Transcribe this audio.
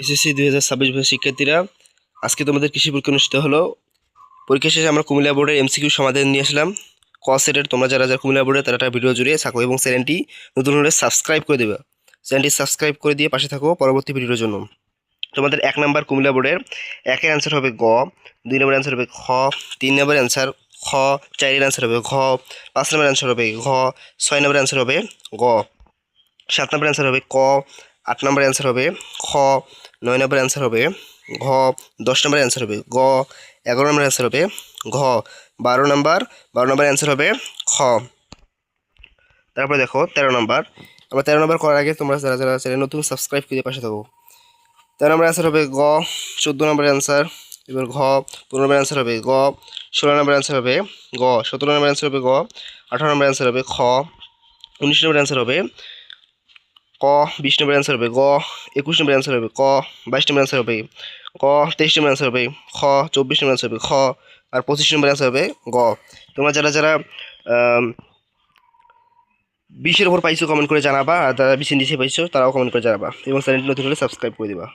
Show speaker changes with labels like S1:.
S1: SSC 2026 বর্ষের শিক্ষার্থীরা, আজকে তোমাদের কৃষি পরীক্ষা অনুষ্ঠিত হলো। পরীক্ষা শেষে আমরা কুমিল্লা বোর্ডের এমসিকিউ সমাধান নিয়ে আসলাম। ক সেটের তোমরা যারা যারা কুমিল্লা বোর্ডের তারা একটা ভিডিও জুড়ে থাকো এবং চ্যানেলটি নতুন হলে সাবস্ক্রাইব করে দেবে। চ্যানেলটি সাবস্ক্রাইব করে দিয়ে পাশে থাকো পরবর্তী ভিডিওর জন্য। তোমাদের 1 নম্বর কুমিল্লা বোর্ডের একের অ্যান্সার হবে গ, 2 নম্বর অ্যান্সার হবে খ, 3 নম্বর অ্যান্সার খ, 4 এর অ্যান্সার হবে ঘ, 5 নম্বর অ্যান্সার হবে ঘ, 6 নম্বর অ্যান্সার হবে গ, 7 নম্বর অ্যান্সার হবে ক, 8 নম্বর অ্যান্সার হবে খ, 9 নম্বর অ্যান্সার হবে ঘ, 10 নম্বর অ্যান্সার হবে গ, 11 নম্বর অ্যান্সার হবে ঘ, 12 নম্বর অ্যান্সার হবে খ। তারপরে দেখো 13 নম্বর। আমরা 13 নম্বর করার আগে তোমরা যারা যারা চ্যানেল নতুন সাবস্ক্রাইব করে পাশে থাকো। 13 নম্বর অ্যান্সার হবে গ, 14 নম্বর অ্যান্সার, এবার ঘ, 15 নম্বর অ্যান্সার হবে গ, 16 নম্বর অ্যান্সার হবে গ, 17 নম্বর অ্যান্সার হবে গ, 18 নম্বর অ্যান্সার হবে খ, 19 নম্বর অ্যান্সার হবে ক, 20 নম্বর অ্যান্সার হবে গ, 21 নম্বর অ্যান্সার হবে ক, 22 নম্বর অ্যান্সার হবে ক, 23 নম্বর অ্যান্সার হবে খ, 24 নম্বর অ্যান্সার হবে খ, আর 25 নম্বর অ্যান্সার হবে গ। তোমরা যারা যারা 20-এর উপর পাইছো কমেন্ট করে জানাবা, আর যারা 20-এর নিচে পাইছো তারাও কমেন্ট করে জানাবা এবং চ্যানেলটি নতুন হলে সাবস্ক্রাইব করে দিবা।